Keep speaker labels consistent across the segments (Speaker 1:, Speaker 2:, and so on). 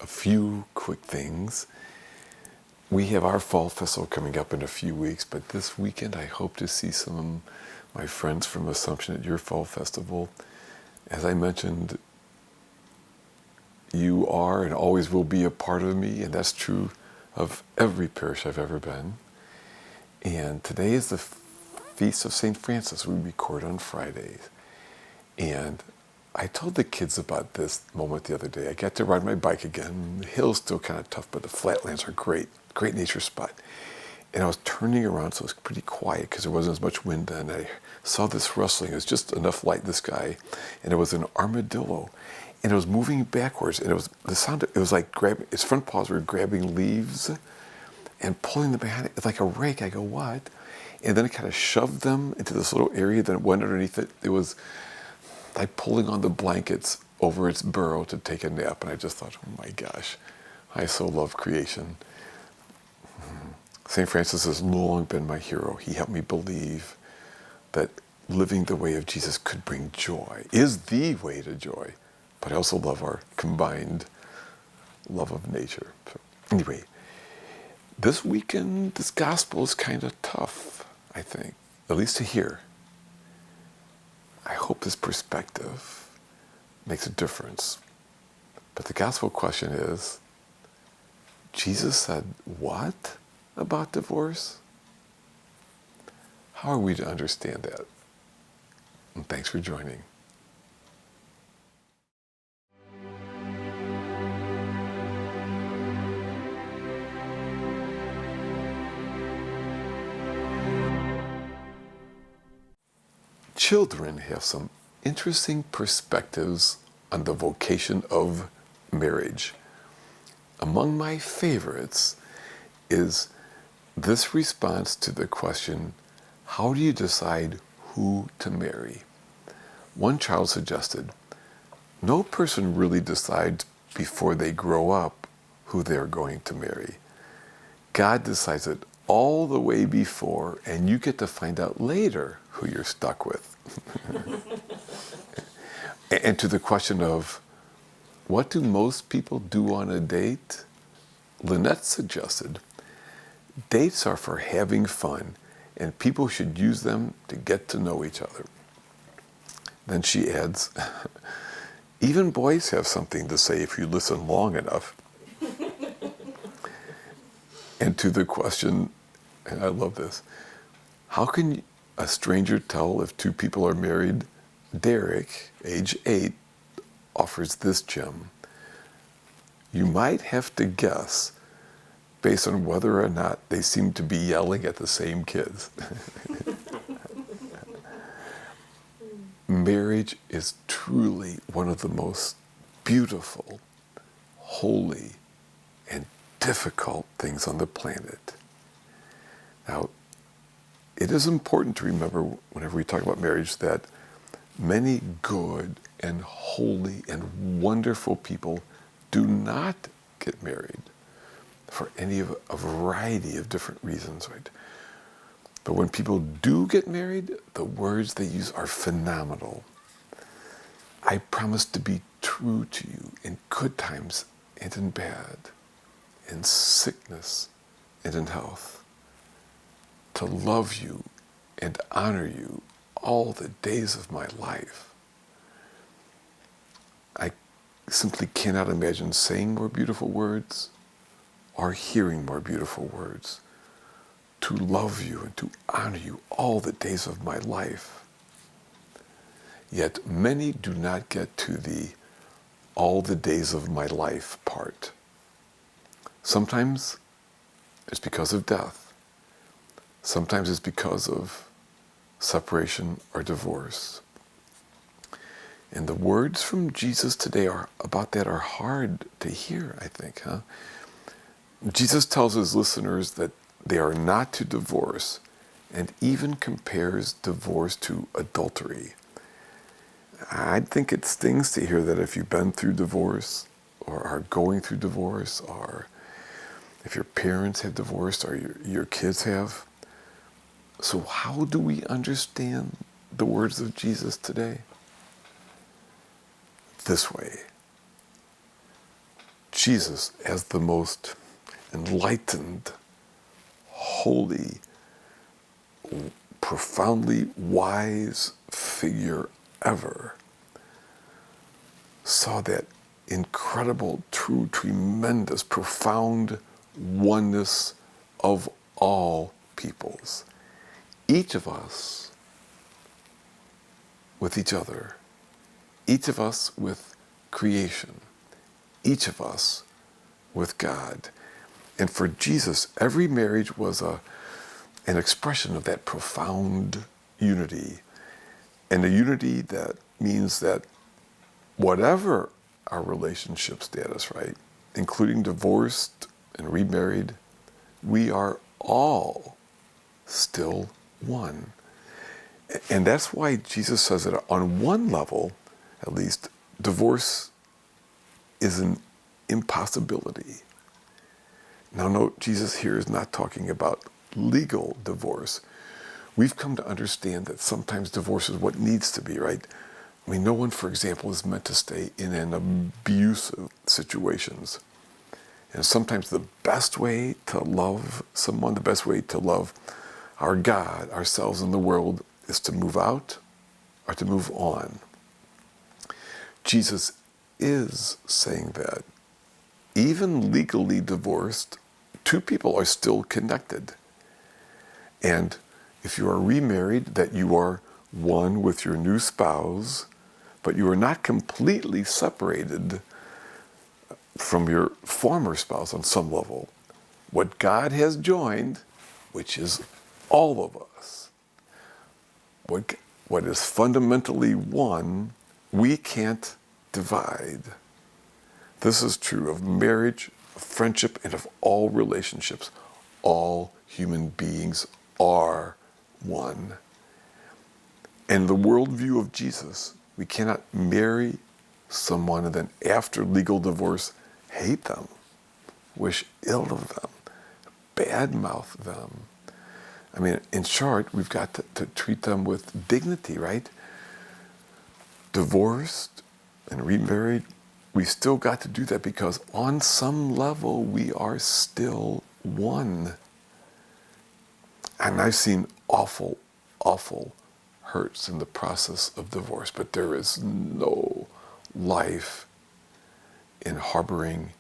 Speaker 1: few quick things. We have our fall festival coming up in a few weeks, but this weekend I hope to see some of my friends from Assumption at your fall festival. As I mentioned, you are and always will be a part of me, and that's true of every parish I've ever been. And today is the Feast of St. Francis. We record on Fridays. And I told the kids about this moment the other day. I got to ride my bike again. The hill's still kind of tough, but the flatlands are great. Great nature spot. And I was turning around, so it was pretty quiet because there wasn't as much wind then. I saw this rustling. It was just enough light in the sky. And it was an armadillo. And it was moving backwards. And it was the sound, it was like grabbing, its front paws were grabbing leaves and pulling them behind it. It's like a rake. I go, what? And then it kind of shoved them into this little area. Then it went underneath it. It was like pulling on the blankets over its burrow to take a nap. And I just thought, oh my gosh, I so love creation. St. Francis has long been my hero. He helped me believe that living the way of Jesus could bring joy, is the way to joy. But I also love our combined love of nature. So anyway, this weekend, this gospel is kind of tough, I think, at least to hear. I hope this perspective makes a difference. But the gospel question is, Jesus said what about divorce? How are we to understand that? And thanks for joining. Children have some interesting perspectives on the vocation of marriage. Among my favorites is this response to the question, how do you decide who to marry? One child suggested, no person really decides before they grow up who they're going to marry. God decides it all the way before, and you get to find out later who you're stuck with. And to the question of, what do most people do on a date? Lynette suggested, dates are for having fun, and people should use them to get to know each other. Then she adds, even boys have something to say if you listen long enough. And to the question, and I love this, how can a stranger tell if two people are married? Derek, age 8, offers this gem. You might have to guess based on whether or not they seem to be yelling at the same kids. Marriage is truly one of the most beautiful, holy, and difficult things on the planet. Now, it is important to remember whenever we talk about marriage that many good and holy and wonderful people do not get married for a variety of different reasons, right? But when people do get married, the words they use are phenomenal. I promise to be true to you in good times and in bad, in sickness and in health, to love you and honor you all the days of my life. I simply cannot imagine saying more beautiful words or hearing more beautiful words. To love you and to honor you all the days of my life. Yet many do not get to the all the days of my life part. Sometimes it's because of death. Sometimes it's because of separation or divorce. And the words from Jesus today about that are hard to hear, I think, huh? Jesus tells his listeners that they are not to divorce, and even compares divorce to adultery. I think it stings to hear that if you've been through divorce, or are going through divorce, or if your parents have divorced, or your kids have. So how do we understand the words of Jesus today? This way. Jesus as the most enlightened, holy, profoundly wise figure ever, saw that incredible, true, tremendous, profound oneness of all peoples. Each of us with each other, each of us with creation, each of us with God. And for Jesus, every marriage was an expression of that profound unity. And a unity that means that whatever our relationship status, right, including divorced and remarried, we are all still one. And that's why Jesus says that on one level, at least, divorce is an impossibility. Now note, Jesus here is not talking about legal divorce. We've come to understand that sometimes divorce is what needs to be, right? I mean, no one, for example, is meant to stay in an abusive situations. And sometimes the best way to love someone, the best way to love our God, ourselves, and the world is to move out or to move on. Jesus is saying that even legally divorced, two people are still connected. And if you are remarried, that you are one with your new spouse, but you are not completely separated from your former spouse on some level. What God has joined, which is all of us, what is fundamentally one, we can't divide. This is true of marriage, of friendship, and of all relationships. All human beings are one. And the worldview of Jesus, we cannot marry someone and then after legal divorce, hate them, wish ill of them, badmouth them. I mean, in short, we've got to treat them with dignity, right? Divorced and remarried, we still got to do that because on some level we are still one. And I've seen awful, awful hurts in the process of divorce, but there is no life in harboring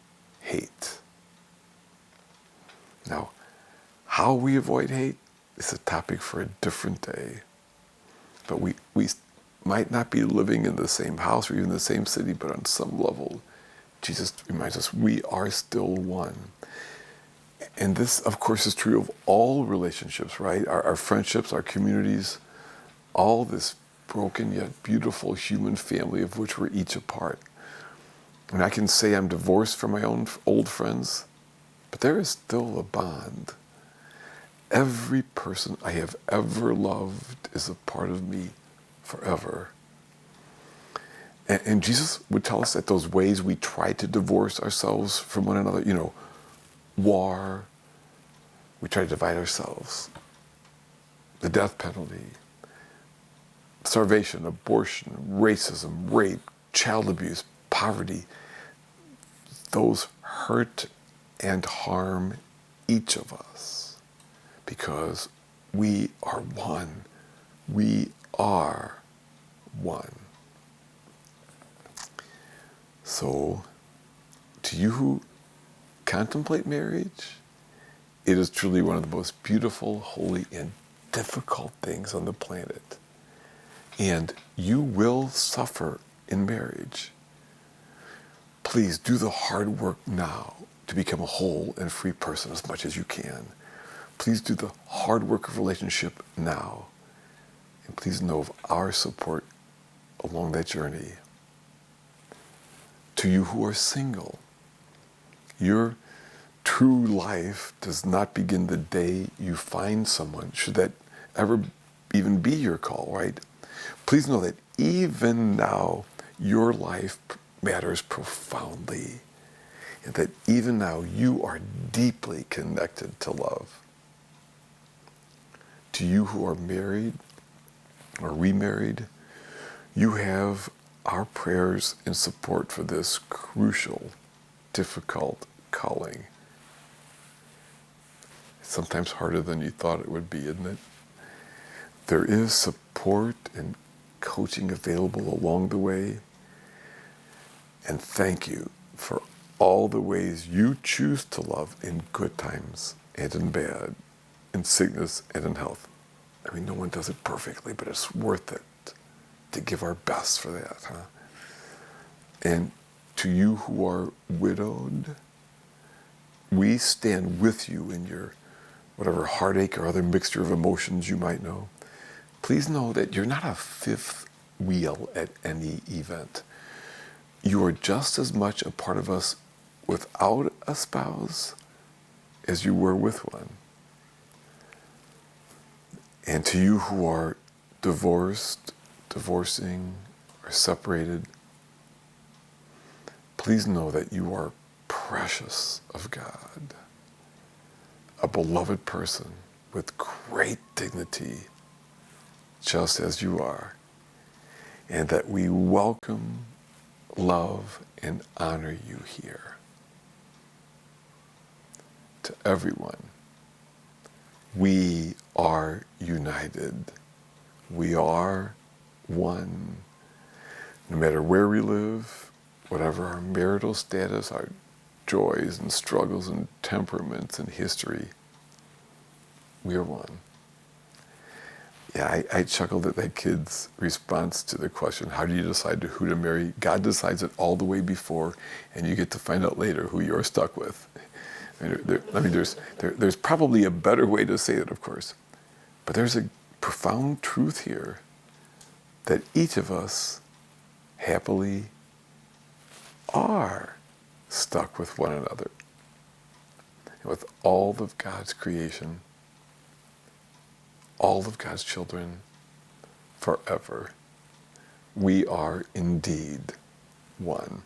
Speaker 1: hate. Now, how we avoid hate is a topic for a different day. But we might not be living in the same house or even the same city, but on some level, Jesus reminds us we are still one. And this, of course, is true of all relationships, right? Our friendships, our communities, all this broken yet beautiful human family of which we're each a part. And I can say I'm divorced from my own old friends, but there is still a bond. Every person I have ever loved is a part of me forever. And Jesus would tell us that those ways we try to divorce ourselves from one another, war, we try to divide ourselves, the death penalty, starvation, abortion, racism, rape, child abuse, poverty, those hurt and harm each of us because we are one. We are one. So, to you who contemplate marriage, it is truly one of the most beautiful, holy, and difficult things on the planet. And you will suffer in marriage. Please do the hard work now to become a whole and free person as much as you can. Please do the hard work of relationship now. And please know of our support along that journey. To you who are single, your true life does not begin the day you find someone, should that ever even be your call, right? Please know that even now, your life matters profoundly, and that even now you are deeply connected to love. To you who are married or remarried, you have our prayers in support for this crucial difficult calling. It's sometimes harder than you thought it would be, isn't it? There is support and coaching available along the way. And thank you for all the ways you choose to love in good times and in bad, in sickness and in health. I mean, no one does it perfectly, but it's worth it to give our best for that, huh? And to you who are widowed, we stand with you in your whatever heartache or other mixture of emotions you might know. Please know that you're not a fifth wheel at any event. You are just as much a part of us without a spouse as you were with one. And to you who are divorced, divorcing, or separated, please know that you are precious of God, a beloved person with great dignity, just as you are, and that we welcome, love, and honor you here. To everyone, we are united. We are one. No matter where we live, whatever our marital status, our joys and struggles and temperaments and history, we are one. Yeah, I chuckled at that kid's response to the question, how do you decide who to marry? God decides it all the way before, and you get to find out later who you're stuck with. There's probably a better way to say it, of course. But there's a profound truth here that each of us happily are stuck with one another. And with all of God's creation, all of God's children, forever. We are indeed one.